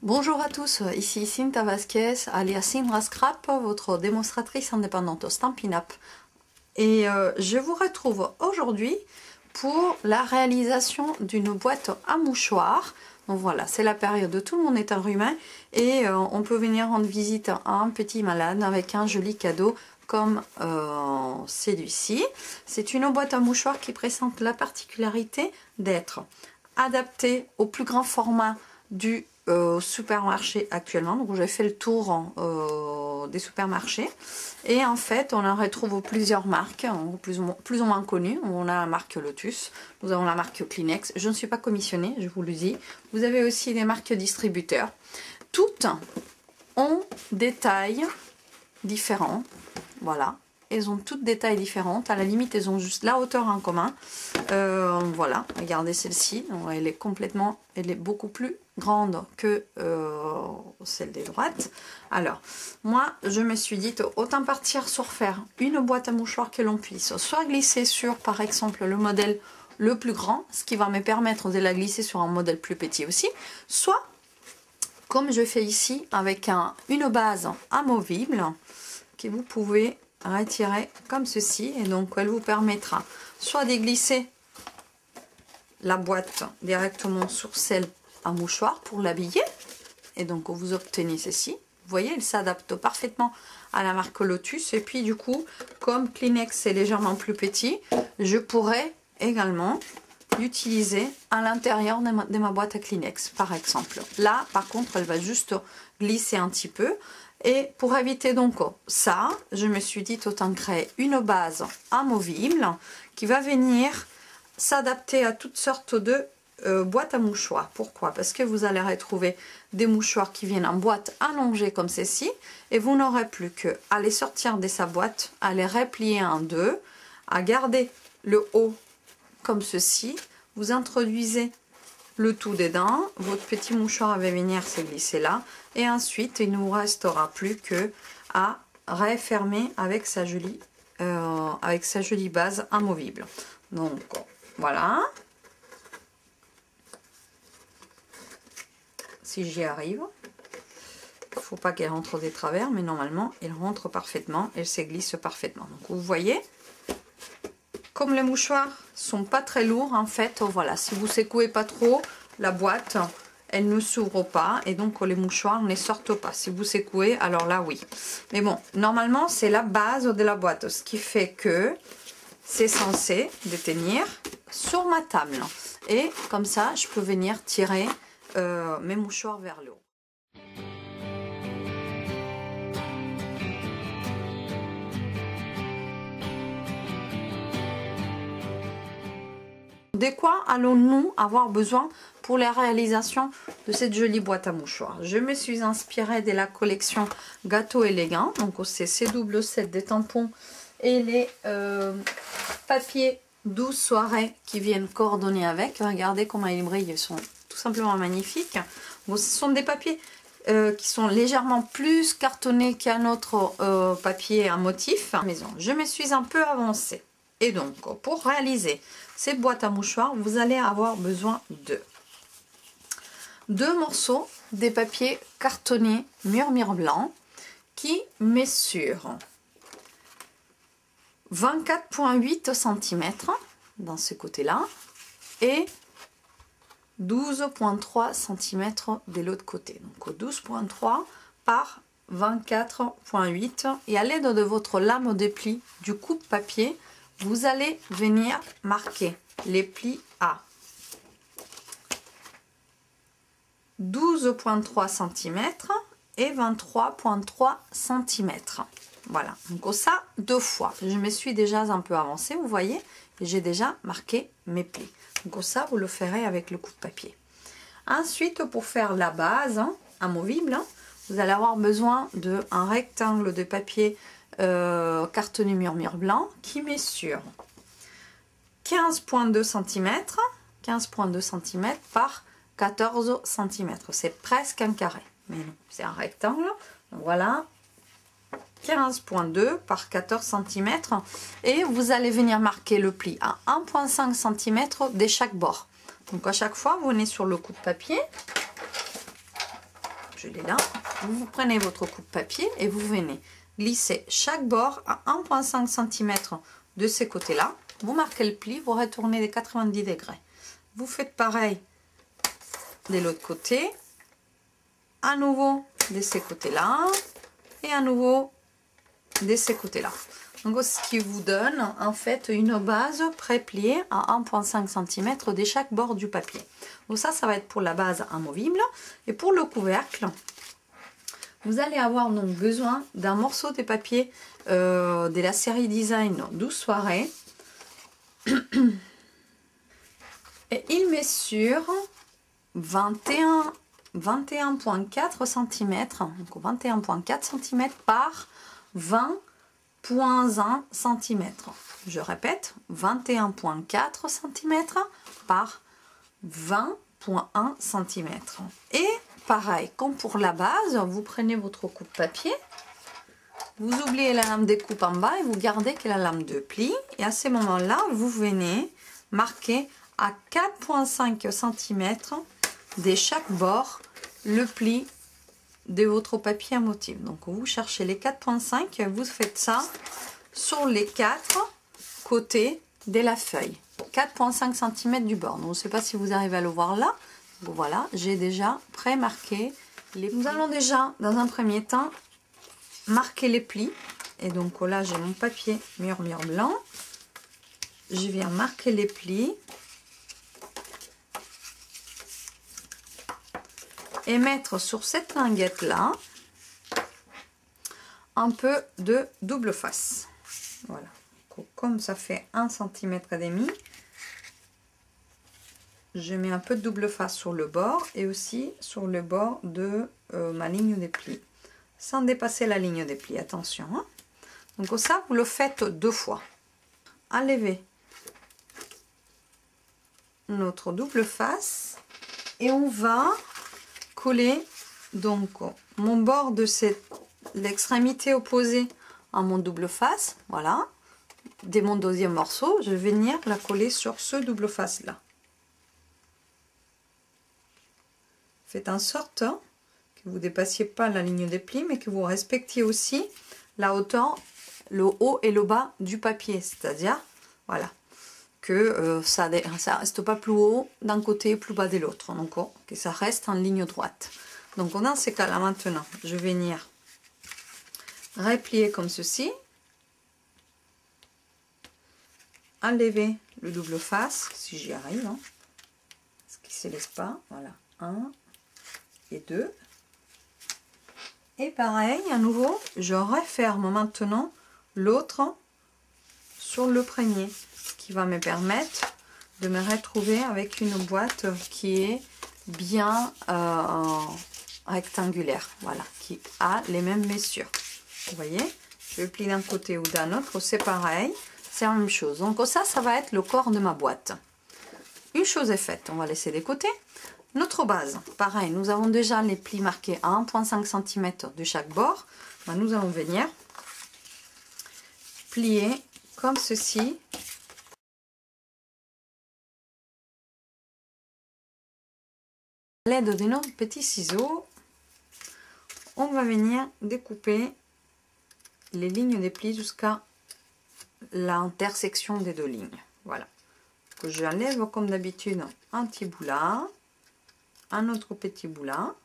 Bonjour à tous, ici Cinta Vasquez, alias Cinra Scrap, votre démonstratrice indépendante au Stampin' Up. Et je vous retrouve aujourd'hui pour la réalisation d'une boîte à mouchoirs. Donc voilà, c'est la période où tout le monde est enrhumé et on peut venir rendre visite à un petit malade avec un joli cadeau comme celui-ci. C'est une boîte à mouchoirs qui présente la particularité d'être adaptée au plus grand format du supermarché actuellement. Donc j'ai fait le tour des supermarchés et en fait on en retrouve plusieurs marques plus ou moins connues. On a la marque Lotus, nous avons la marque Kleenex. Je ne suis pas commissionnée, je vous le dis. Vous avez aussi des marques distributeurs. Toutes ont des tailles différentes. Voilà, elles ont toutes des tailles différentes. À la limite, elles ont juste la hauteur en commun. Voilà, regardez celle-ci. Elle est beaucoup plus grande que celle des droites. Alors, moi, je me suis dit, autant partir sur faire une boîte à mouchoirs que l'on puisse soit glisser sur, par exemple, le modèle le plus grand, ce qui va me permettre de la glisser sur un modèle plus petit aussi, soit, comme je fais ici, avec une base amovible, que vous pouvez retirer comme ceci, et donc elle vous permettra soit de glisser la boîte directement sur celle à mouchoir pour l'habiller, et donc vous obtenez ceci. Vous voyez, elle s'adapte parfaitement à la marque Lotus, et puis du coup, comme Kleenex est légèrement plus petit, je pourrais également l'utiliser à l'intérieur de ma boîte à Kleenex, par exemple. Là, par contre, elle va juste glisser un petit peu. Et pour éviter donc ça, je me suis dit autant créer une base amovible qui va venir s'adapter à toutes sortes de boîtes à mouchoirs. Pourquoi? Parce que vous allez retrouver des mouchoirs qui viennent en boîte allongée comme ceci, et vous n'aurez plus qu'à les sortir de sa boîte, à les replier en deux, à garder le haut comme ceci. Vous introduisez le tout dedans, votre petit mouchoir va venir se glisser là, et ensuite il ne vous restera plus que à refermer avec sa jolie base amovible. Donc voilà, si j'y arrive, il ne faut pas qu'elle rentre des travers, mais normalement elle rentre parfaitement, elle se glisse parfaitement. Donc vous voyez, comme les mouchoirs sont pas très lourds, en fait, voilà, si vous secouez pas trop la boîte, elle ne s'ouvre pas, et donc les mouchoirs ne sortent pas. Si vous secouez, alors là oui. Mais bon, normalement c'est la base de la boîte, ce qui fait que c'est censé détenir sur ma table. Et comme ça, je peux venir tirer mes mouchoirs vers le haut. De quoi allons-nous avoir besoin pour la réalisation de cette jolie boîte à mouchoirs? Je me suis inspirée de la collection Gâteau Élégant. Donc c'est ces double sets des tampons et les papiers 12 soirées qui viennent coordonner avec. Regardez comment ils brillent, ils sont tout simplement magnifiques. Bon, ce sont des papiers qui sont légèrement plus cartonnés qu'un autre papier à motif maison. Je me suis un peu avancée. Et donc, pour réaliser ces boîtes à mouchoirs, vous allez avoir besoin de 2 morceaux des papiers cartonnés Murmure Blanc qui mesurent 24,8 cm dans ce côté-là et 12,3 cm de l'autre côté. Donc 12,3 par 24,8, et à l'aide de votre lame de pli du coupe-papier, vous allez venir marquer les plis à 12,3 cm et 23,3 cm. Voilà, donc ça 2 fois. Je me suis déjà un peu avancée, vous voyez, et j'ai déjà marqué mes plis. Donc ça, vous le ferez avec le coupe-papier. Ensuite, pour faire la base amovible, vous allez avoir besoin d'un rectangle de papier cartonné Murmure Blanc qui mesure 15,2 cm par 14 cm. C'est presque un carré, mais non, c'est un rectangle. Donc voilà, 15,2 par 14 cm, et vous allez venir marquer le pli à 1,5 cm de chaque bord. Donc à chaque fois, vous venez sur le coupe-papier, je l'ai là. Vous prenez votre coupe-papier et vous venez glisser chaque bord à 1,5 cm de ces côtés-là. Vous marquez le pli, vous retournez les 90 degrés. Vous faites pareil de l'autre côté, à nouveau de ces côtés-là et à nouveau de ces côtés-là. Donc ce qui vous donne en fait une base pré-pliée à 1,5 cm de chaque bord du papier. Donc ça va être pour la base amovible. Et pour le couvercle, vous allez avoir donc besoin d'un morceau de papier de la série Design 12 soirées. Et il mesure 21,4 cm, donc 21,4 cm par 20,1 cm. Je répète, 21,4 cm par 20,1 cm. Et pareil, comme pour la base, vous prenez votre coupe-papier, vous oubliez la lame découpe en bas et vous gardez que la lame de pli. Et à ce moment-là, vous venez marquer à 4,5 cm de chaque bord le pli de votre papier à motif. Donc vous cherchez les 4,5, vous faites ça sur les 4 côtés de la feuille. 4,5 cm du bord. Donc, je ne sais pas si vous arrivez à le voir là. Donc, voilà, j'ai déjà pré-marqué les plis. Nous allons déjà, dans un premier temps, marquer les plis. Et donc là, j'ai mon papier murmure blanc. Je viens marquer les plis. Et mettre sur cette linguette là un peu de double face. Voilà. Comme ça fait 1,5 cm, je mets un peu de double face sur le bord et aussi sur le bord de ma ligne des plis, sans dépasser la ligne des plis, attention. Hein. Donc ça, vous le faites 2 fois. Enlevez notre double face et on va coller donc mon bord de l'extrémité opposée à mon double face, voilà. Dès mon deuxième morceau, je vais venir la coller sur ce double face là. Faites en sorte que vous ne dépassiez pas la ligne des plis, mais que vous respectiez aussi la hauteur, le haut et le bas du papier, c'est-à-dire voilà, que ça reste pas plus haut d'un côté et plus bas de l'autre, donc que ça reste en ligne droite. Donc dans ces cas-là, maintenant, je vais venir replier comme ceci, enlever le double face, si j'y arrive, hein, ce qui ne se laisse pas, voilà, 1 et 2. Et pareil, à nouveau, je referme maintenant l'autre sur le premier, ce qui va me permettre de me retrouver avec une boîte qui est bien rectangulaire, voilà, qui a les mêmes mesures. Vous voyez, je plie d'un côté ou d'un autre, c'est pareil, c'est la même chose. Donc ça va être le corps de ma boîte. Une chose est faite, on va laisser de côté. Notre base, pareil, nous avons déjà les plis marqués à 1,5 cm de chaque bord. Ben, nous allons venir plier comme ceci. À l'aide de nos petits ciseaux, on va venir découper les lignes des plis jusqu'à l'intersection des 2 lignes. Voilà. J'enlève comme d'habitude un petit bout là, un autre petit bout là.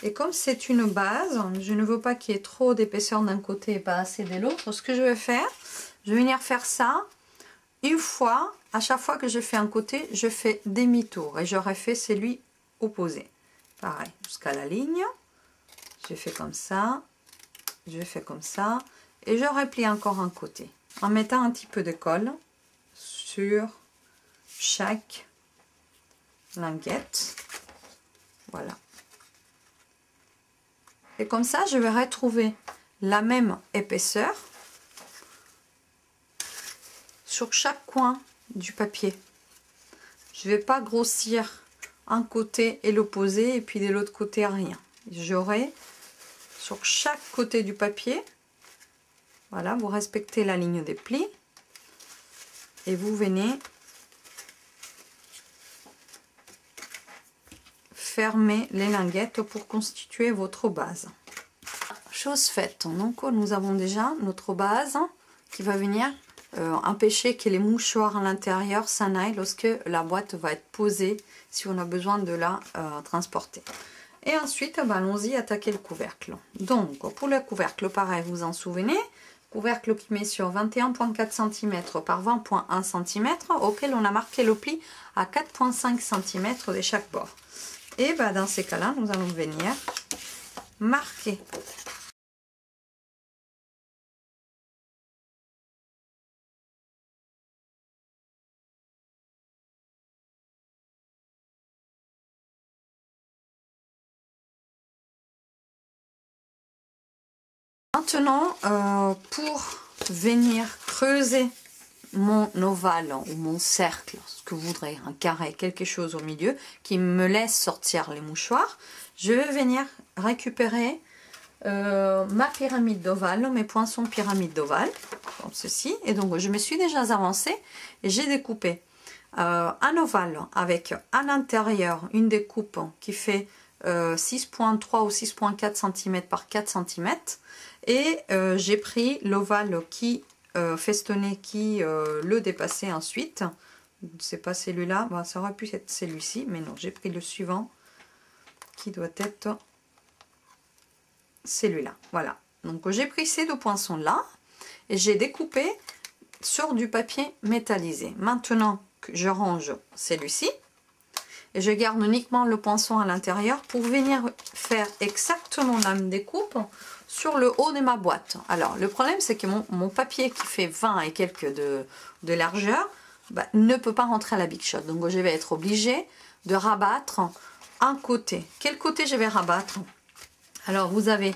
Et comme c'est une base, je ne veux pas qu'il y ait trop d'épaisseur d'un côté et pas assez de l'autre. Ce que je vais faire, je vais venir faire ça une fois. À chaque fois que je fais un côté, je fais demi-tour et j'aurais fait celui opposé. Pareil, jusqu'à la ligne. Je fais comme ça, je fais comme ça et je replie encore un côté en mettant un petit peu de colle sur chaque linguette. Voilà. Et comme ça, je vais retrouver la même épaisseur sur chaque coin du papier. Je ne vais pas grossir un côté et l'opposé et puis de l'autre côté rien. J'aurai sur chaque côté du papier, voilà, vous respectez la ligne des plis et vous venez fermer les linguettes pour constituer votre base. Chose faite, donc nous avons déjà notre base qui va venir empêcher que les mouchoirs à l'intérieur s'en aillent lorsque la boîte va être posée, si on a besoin de la transporter. Et ensuite, allons-y attaquer le couvercle. Donc, pour le couvercle, pareil, vous en souvenez, couvercle qui met sur 21,4 cm par 20,1 cm, auquel on a marqué le pli à 4,5 cm de chaque bord. Et dans ces cas-là, nous allons venir marquer maintenant, pour venir creuser mon ovale ou mon cercle, ce que vous voudrez, un carré, quelque chose au milieu, qui me laisse sortir les mouchoirs, je vais venir récupérer ma pyramide d'ovale, mes poinçons pyramide d'ovale, comme ceci. Et donc, je me suis déjà avancée et j'ai découpé un ovale avec à l'intérieur une découpe qui fait 6,3 ou 6,4 cm par 4 cm. Et j'ai pris l'ovale qui festonné, qui le dépassait ensuite. C'est pas celui-là, ça aurait pu être celui-ci, mais non, j'ai pris le suivant qui doit être celui-là. Voilà, donc j'ai pris ces deux poinçons là et j'ai découpé sur du papier métallisé. Maintenant que je range celui-ci et je garde uniquement le poinçon à l'intérieur pour venir faire exactement la même découpe sur le haut de ma boîte. Alors le problème c'est que mon papier qui fait 20 et quelques de largeur ne peut pas rentrer à la Big Shot. Donc je vais être obligée de rabattre un côté. Quel côté je vais rabattre? Alors vous avez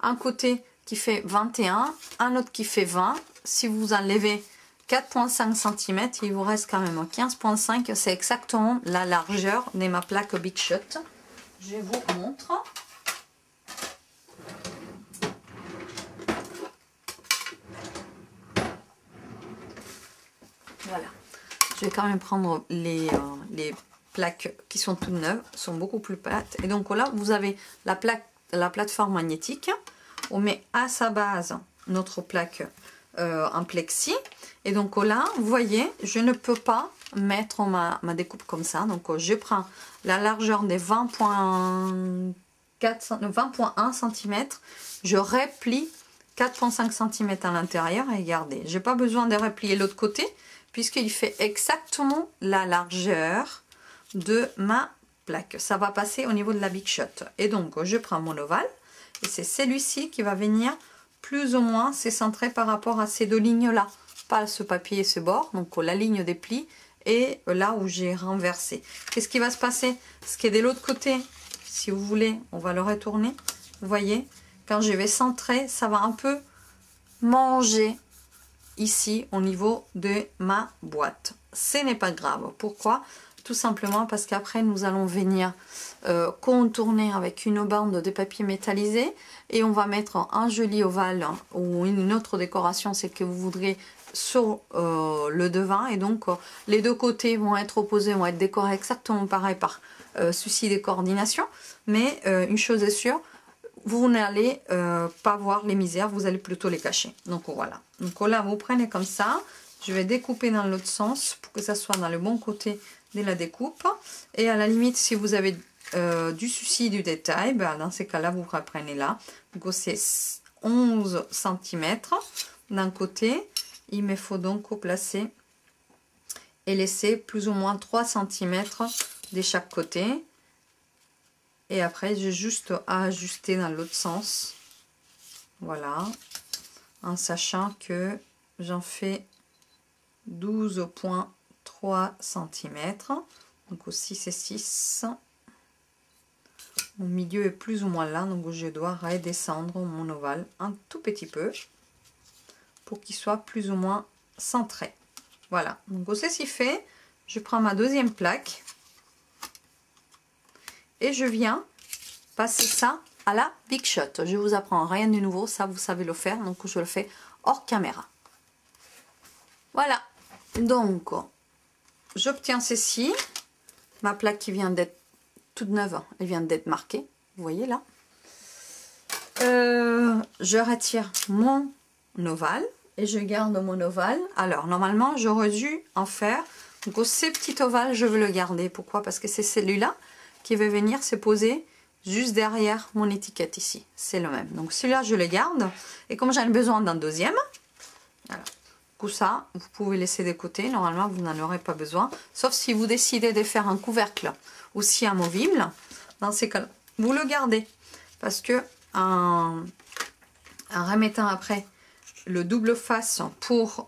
un côté qui fait 21, un autre qui fait 20. Si vous enlevez 4,5 cm, il vous reste quand même 15,5. C'est exactement la largeur de ma plaque Big Shot. Je vous montre. Voilà. Je vais quand même prendre les plaques qui sont toutes neuves, sont beaucoup plus plates. Et donc là, vous avez la plateforme magnétique. On met à sa base notre plaque en plexi. Et donc là, vous voyez, je ne peux pas mettre ma découpe comme ça. Donc je prends la largeur des 20,1 cm. Je replie 4,5 cm à l'intérieur et regardez, j'ai pas besoin de replier l'autre côté puisqu'il fait exactement la largeur de ma plaque. Ça va passer au niveau de la Big Shot. Et donc je prends mon ovale et c'est celui-ci qui va venir plus ou moins s'centrer par rapport à ces deux lignes là, pas ce papier et ce bord, donc la ligne des plis et là où j'ai renversé. Qu'est-ce qui va se passer? Ce qui est de l'autre côté, si vous voulez, on va le retourner. Vous voyez, quand je vais centrer, ça va un peu manger ici au niveau de ma boîte. Ce n'est pas grave. Pourquoi? Tout simplement parce qu'après nous allons venir contourner avec une bande de papier métallisé et on va mettre un joli ovale ou une autre décoration, c'est que vous voudrez, sur le devant. Et donc les deux côtés vont être opposés, vont être décorés exactement pareil par souci de coordination. Mais une chose est sûre, vous n'allez pas voir les misères, vous allez plutôt les cacher. Donc voilà. Donc là, vous prenez comme ça. Je vais découper dans l'autre sens pour que ça soit dans le bon côté de la découpe. Et à la limite, si vous avez du souci du détail, dans ces cas-là, vous reprenez là. Donc c'est 11 cm d'un côté. Il me faut donc placer et laisser plus ou moins 3 cm de chaque côté. Et après, j'ai juste à ajuster dans l'autre sens. Voilà. En sachant que j'en fais 12,3 cm. Donc aussi, c'est 6. Mon milieu est plus ou moins là. Donc je dois redescendre mon ovale un tout petit peu pour qu'il soit plus ou moins centré. Voilà. Donc ceci fait, je prends ma deuxième plaque. Et je viens passer ça à la Big Shot. Je vous apprends rien de nouveau, ça vous savez le faire, donc je le fais hors caméra. Voilà, donc j'obtiens ceci, ma plaque qui vient d'être toute neuve, elle vient d'être marquée, vous voyez là. Je retire mon ovale et je garde mon ovale. Alors normalement j'aurais dû en faire, donc ce petit ovale je veux le garder. Pourquoi? Parce que c'est celui-là qui va venir se poser juste derrière mon étiquette ici, c'est le même. Donc celui-là je le garde, et comme j'en ai besoin d'un deuxième, voilà. Tout ça, vous pouvez laisser de côté. Normalement, vous n'en aurez pas besoin. Sauf si vous décidez de faire un couvercle aussi amovible. Dans ces cas-là, vous le gardez. Parce que en remettant après le double face pour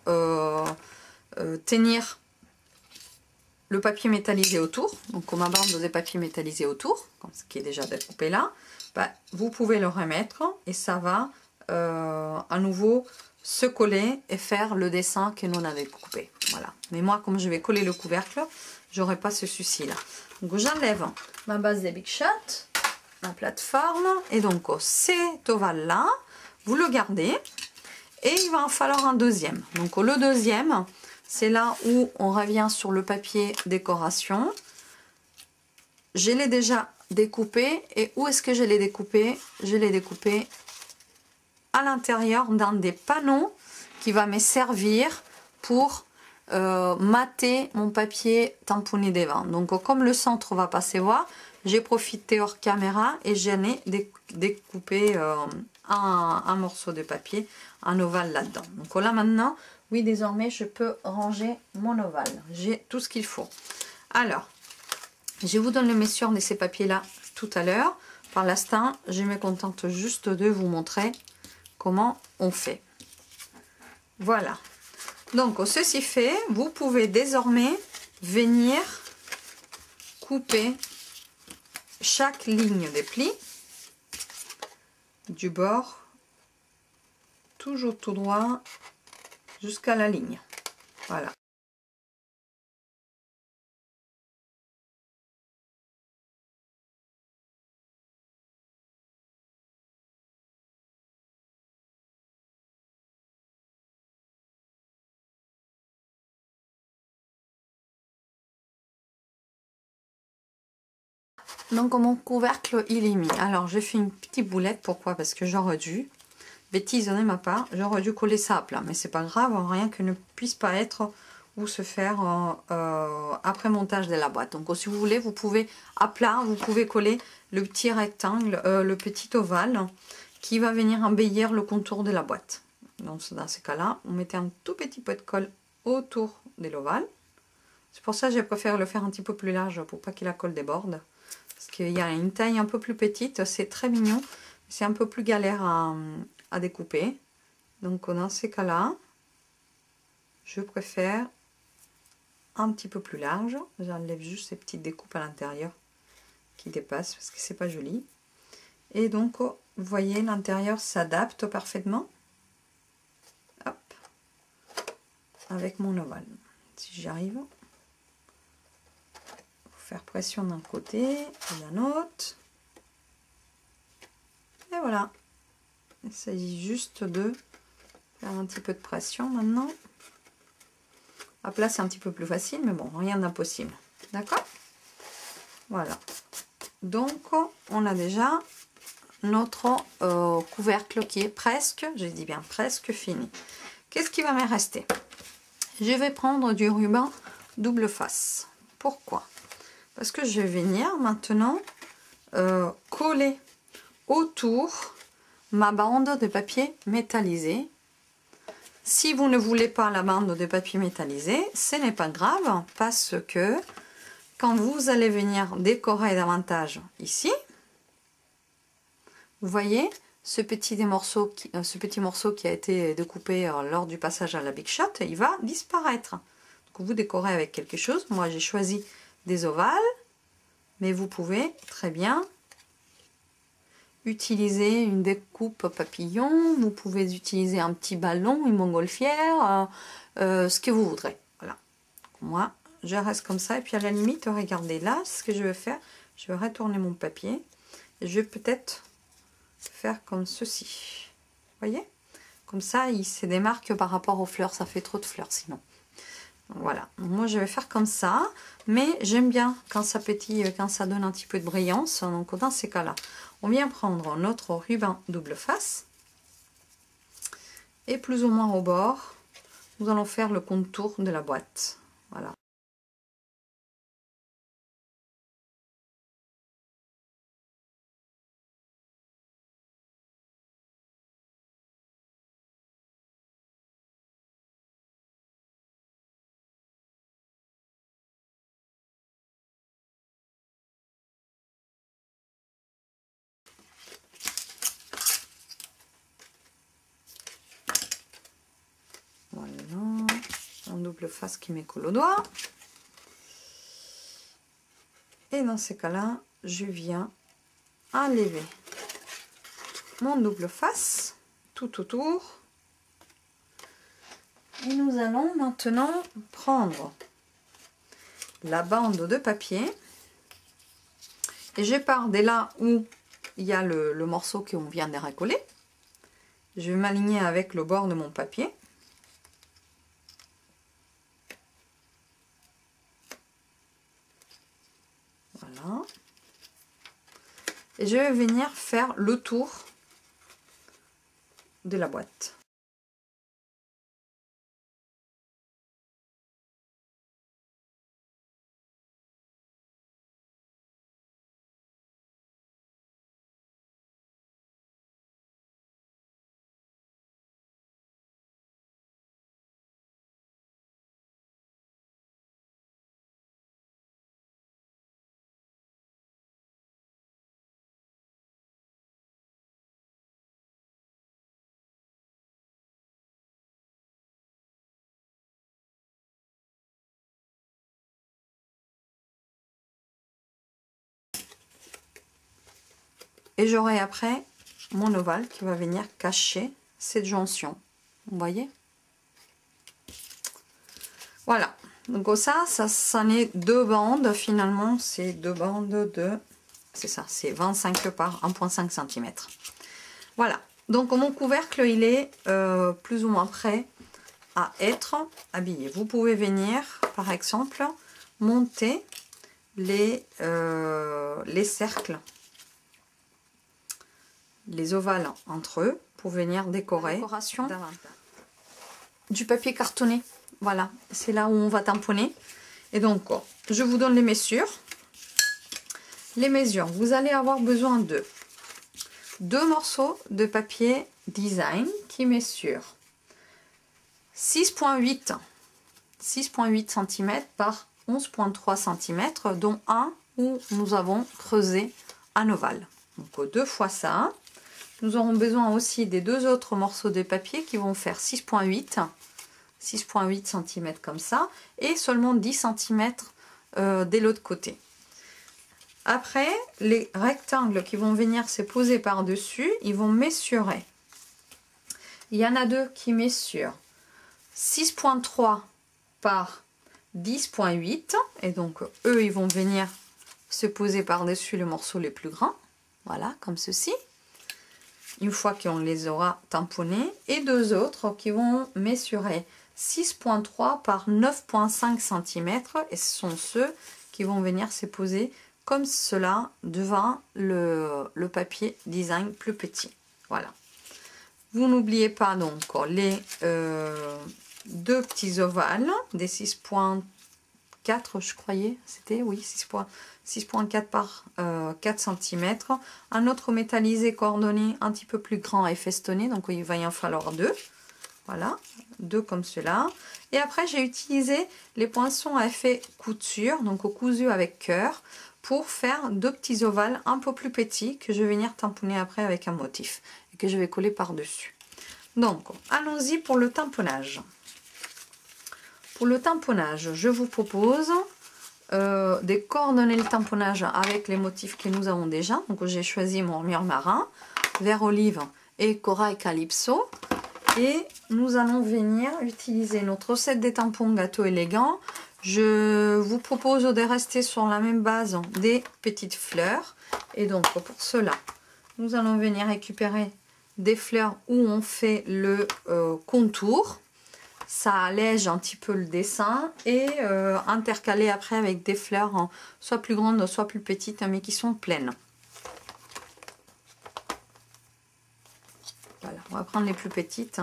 tenir le papier métallisé autour, donc ma bande de papier métallisé autour, comme ce qui est déjà découpé là, bah, vous pouvez le remettre et ça va à nouveau se coller et faire le dessin que nous avait coupé. Voilà. Mais moi, comme je vais coller le couvercle, j'aurai pas ce souci là. Donc j'enlève ma base de Big Shot, ma plateforme, et donc cet ovale là, vous le gardez et il va en falloir un deuxième. Donc le deuxième, c'est là où on revient sur le papier décoration. Je l'ai déjà découpé, et où est-ce que je l'ai découpé? Je l'ai découpé à l'intérieur dans des panneaux qui va me servir pour mater mon papier tamponné devant. Donc comme le centre va pas se voir, j'ai profité hors caméra et j'en ai découpé un morceau de papier, un ovale là-dedans. Donc là maintenant, oui, désormais je peux ranger mon ovale. J'ai tout ce qu'il faut. Alors, je vous donne le mesure de ces papiers là tout à l'heure. Par l'instant, je me contente juste de vous montrer comment on fait. Voilà. Donc ceci fait, vous pouvez désormais venir couper chaque ligne des plis du bord, toujours tout droit jusqu'à la ligne. Voilà. Donc mon couvercle il est mis. Alors j'ai fait une petite boulette. Pourquoi? Parce que j'aurais dû, bêtise de ma part, j'aurais dû coller ça à plat. Mais c'est pas grave, rien que ne puisse pas être ou se faire après montage de la boîte. Donc si vous voulez, vous pouvez à plat, vous pouvez coller le petit rectangle, le petit ovale qui va venir embellir le contour de la boîte. Donc dans ce cas-là, on mettait un tout petit peu de colle autour de l'ovale. C'est pour ça que je préfère le faire un petit peu plus large pour pas que la colle déborde. Parce qu'il y a une taille un peu plus petite, c'est très mignon, c'est un peu plus galère à découper. Donc dans ces cas-là, je préfère un petit peu plus large. J'enlève juste ces petites découpes à l'intérieur qui dépassent parce que c'est pas joli. Et donc, vous voyez, l'intérieur s'adapte parfaitement. Hop, avec mon ovale. Si j'y arrive. Faire pression d'un côté et d'un autre, et voilà, il s'agit juste de faire un petit peu de pression maintenant. À plat c'est un petit peu plus facile, mais bon, rien d'impossible, d'accord. Voilà, donc on a déjà notre couvercle qui est presque, je dis bien presque fini. Qu'est-ce qui va me rester? Je vais prendre du ruban double face. Pourquoi? Parce que je vais venir maintenant coller autour ma bande de papier métallisé. Si vous ne voulez pas la bande de papier métallisé, ce n'est pas grave, parce que quand vous allez venir décorer davantage ici, vous voyez ce petit morceau qui a été découpé lors du passage à la Big Shot, il va disparaître. Donc vous décorez avec quelque chose. Moi j'ai choisi des ovales, mais vous pouvez très bien utiliser une découpe papillon, vous pouvez utiliser un petit ballon, une montgolfière, ce que vous voudrez. Voilà. Moi, je reste comme ça, et puis à la limite, regardez là, ce que je vais faire, je vais retourner mon papier, et je vais peut-être faire comme ceci. Vous voyez? Comme ça, il se démarque par rapport aux fleurs, ça fait trop de fleurs sinon. Voilà, moi je vais faire comme ça, mais j'aime bien quand ça pétille, quand ça donne un petit peu de brillance. Donc dans ces cas-là, on vient prendre notre ruban double face et plus ou moins au bord, nous allons faire le contour de la boîte. Voilà. Voilà, en double face qui m'écoule au doigt. Et dans ces cas-là, je viens enlever mon double face tout autour. Et nous allons maintenant prendre la bande de papier. Et je pars dès là où il y a le morceau qu'on vient de recoller. Je vais m'aligner avec le bord de mon papier. Voilà. Et je vais venir faire le tour de la boîte. Et j'aurai après mon ovale qui va venir cacher cette jonction. Vous voyez? Voilà. Donc ça en est deux bandes finalement. C'est deux bandes de... C'est ça, c'est 25 par 1,5 cm. Voilà. Donc mon couvercle, il est plus ou moins prêt à être habillé. Vous pouvez venir, par exemple, monter les cercles, les ovales entre eux pour venir décorer du papier cartonné. Voilà, c'est là où on va tamponner. Et donc, je vous donne les mesures. Les mesures, vous allez avoir besoin de 2 morceaux de papier design qui mesurent 6,8 cm par 11,3 cm, dont un où nous avons creusé un ovale. Donc 2 fois ça. Nous aurons besoin aussi des 2 autres morceaux de papier qui vont faire 6,8 cm comme ça, et seulement 10 cm de l'autre côté. Après, les rectangles qui vont venir se poser par-dessus, ils vont mesurer. Il y en a 2 qui mesurent 6,3 par 10,8, et donc eux, ils vont venir se poser par-dessus le morceau les plus grands. Voilà, comme ceci. Une fois qu'on les aura tamponnés, et 2 autres qui vont mesurer 6,3 par 9,5 cm, et ce sont ceux qui vont venir se poser comme cela devant le papier design plus petit. Voilà. Vous n'oubliez pas donc les 2 petits ovales des 6,4, je croyais, c'était, oui, 6,4 par 4 cm. Un autre métallisé coordonné un petit peu plus grand et festonné, donc il va y en falloir 2. Voilà, 2 comme cela. Et après, j'ai utilisé les poinçons à effet couture, donc au cousu avec cœur, pour faire 2 petits ovales un peu plus petits que je vais venir tamponner après avec un motif et que je vais coller par-dessus. Donc, allons-y pour le tamponnage. Pour le tamponnage, je vous propose de coordonner le tamponnage avec les motifs que nous avons déjà. Donc, j'ai choisi mon mur marin, vert olive et corail calypso. Et nous allons venir utiliser notre set des tampons gâteau élégant. Je vous propose de rester sur la même base des petites fleurs. Et donc pour cela, nous allons venir récupérer des fleurs où on fait le contour. ça allège un petit peu le dessin et intercalé après avec des fleurs hein, soit plus grandes soit plus petites mais qui sont pleines. Voilà, on va prendre les plus petites.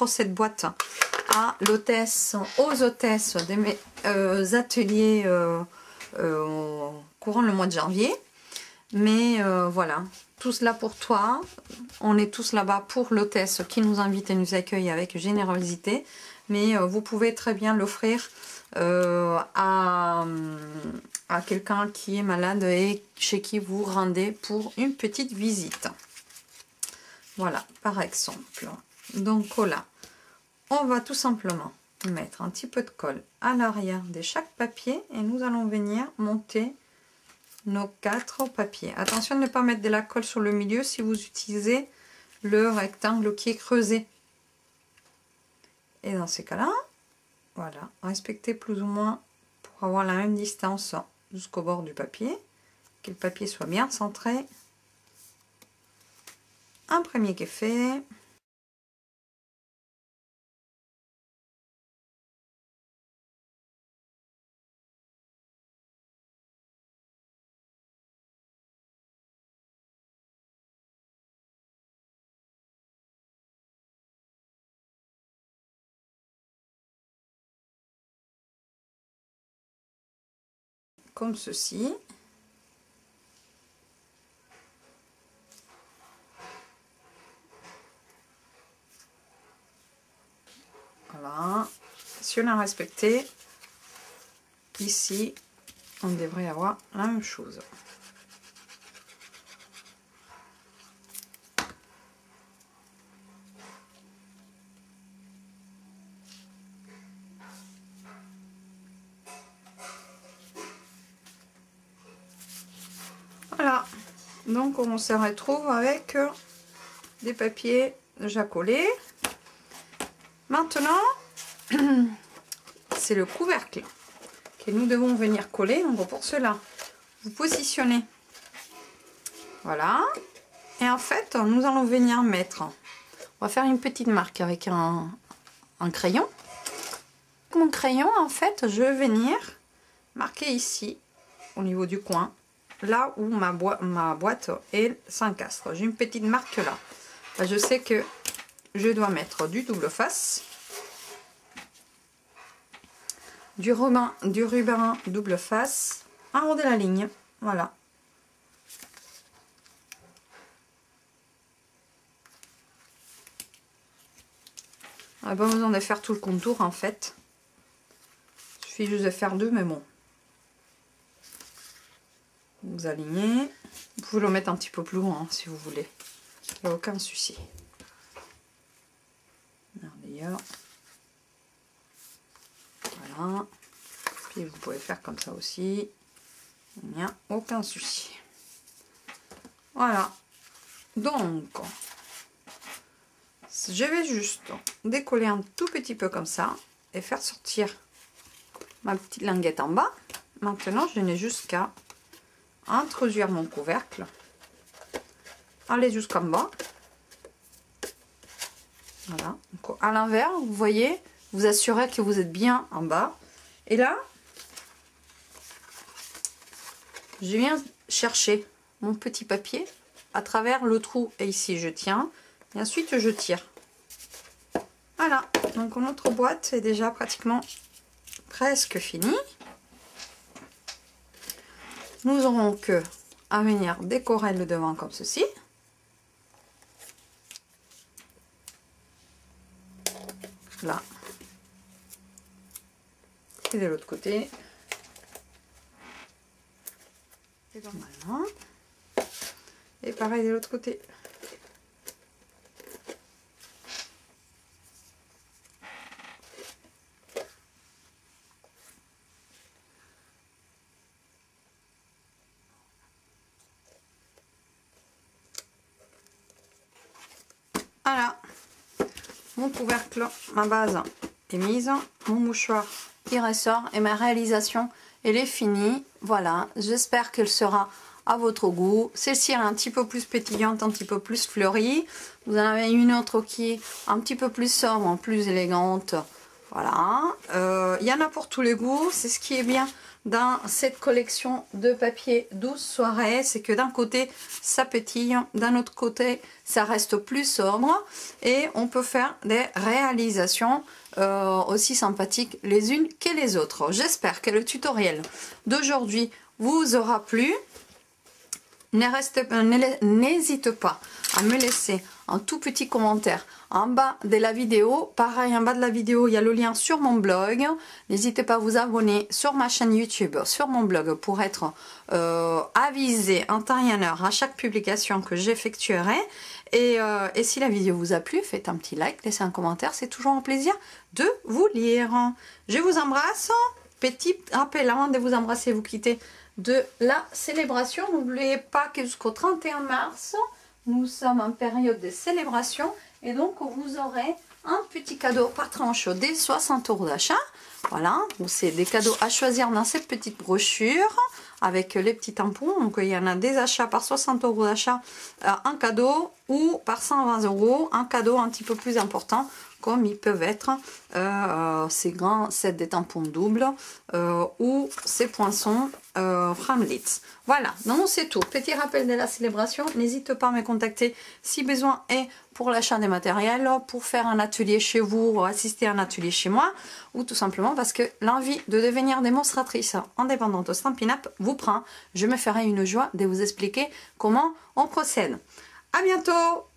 Cette boîte à l'hôtesse, aux hôtesses de mes ateliers courant le mois de janvier. Mais voilà, tout cela pour toi. On est tous là-bas pour l'hôtesse qui nous invite et nous accueille avec générosité. Mais vous pouvez très bien l'offrir à quelqu'un qui est malade et chez qui vous rendez pour une petite visite. Voilà, par exemple. Donc là, on va tout simplement mettre un petit peu de colle à l'arrière de chaque papier et nous allons venir monter nos 4 papiers. Attention de ne pas mettre de la colle sur le milieu si vous utilisez le rectangle qui est creusé. Et dans ces cas-là, voilà, respectez plus ou moins pour avoir la même distance jusqu'au bord du papier, que le papier soit bien centré. Un premier qui est fait. Comme ceci. Voilà. Si on a respecté, ici, on devrait avoir la même chose. Voilà, donc on se retrouve avec des papiers déjà collés. Maintenant, c'est le couvercle que nous devons venir coller. Donc pour cela, vous positionnez. Voilà. Et en fait, nous allons venir mettre. On va faire une petite marque avec un crayon. Avec mon crayon, en fait, je vais venir marquer ici, au niveau du coin. Là où ma boîte s'encastre. J'ai une petite marque là. Là. Je sais que je dois mettre du double face, du ruban double face en haut de la ligne. Voilà. On n'a pas besoin de faire tout le contour en fait. Il suffit juste de faire 2, mais bon. Vous alignez. Vous pouvez le mettre un petit peu plus loin hein, si vous voulez. Il n'y a aucun souci. D'ailleurs. Voilà. Puis vous pouvez faire comme ça aussi. Il n'y a aucun souci. Voilà. Donc, je vais juste décoller un tout petit peu comme ça et faire sortir ma petite languette en bas. Maintenant, je n'ai juste qu'à introduire mon couvercle, aller jusqu'en bas. Voilà. Donc, à l'envers, vous voyez, vous assurez que vous êtes bien en bas. Et là, je viens chercher mon petit papier à travers le trou. Et ici, je tiens. Et ensuite, je tire. Voilà. Donc, notre boîte est déjà pratiquement presque fini. Nous n'aurons que à venir décorer le devant comme ceci. Là. Et de l'autre côté. Voilà. Et pareil de l'autre côté. Voilà, mon couvercle, ma base est mise, mon mouchoir il ressort et ma réalisation elle est finie. Voilà, j'espère qu'elle sera à votre goût. Celle-ci est un petit peu plus pétillante, un petit peu plus fleurie. Vous en avez une autre qui est un petit peu plus sobre, plus élégante. Voilà, il y en a pour tous les goûts. C'est ce qui est bien dans cette collection de papier 12 soirées, c'est que d'un côté ça pétille, d'un autre côté ça reste plus sobre et on peut faire des réalisations aussi sympathiques les unes que les autres. J'espère que le tutoriel d'aujourd'hui vous aura plu. N'hésite pas à me laisser un tout petit commentaire en bas de la vidéo. Pareil, en bas de la vidéo, il y a le lien sur mon blog. N'hésitez pas à vous abonner sur ma chaîne YouTube, sur mon blog, pour être avisé en temps et en heure à chaque publication que j'effectuerai. Et si la vidéo vous a plu, faites un petit like, laissez un commentaire, c'est toujours un plaisir de vous lire. Je vous embrasse. Petit rappel avant de vous embrasser, vous quitter de la célébration. N'oubliez pas que jusqu'au 31 mars, nous sommes en période de célébration et donc vous aurez un petit cadeau par tranche des 60 € d'achat. Voilà, c'est des cadeaux à choisir dans cette petite brochure avec les petits tampons. Donc il y en a des achats par 60 € d'achat, un cadeau, ou par 120 € un cadeau un petit peu plus important, comme ils peuvent être ces grands sets de tampons doubles ou ces poinçons Framlitz. Voilà, donc c'est tout. Petit rappel de la célébration. N'hésitez pas à me contacter si besoin est pour l'achat des matériels, pour faire un atelier chez vous, ou assister à un atelier chez moi, ou tout simplement parce que l'envie de devenir démonstratrice indépendante au Stampin' Up vous prend. Je me ferai une joie de vous expliquer comment on procède. À bientôt!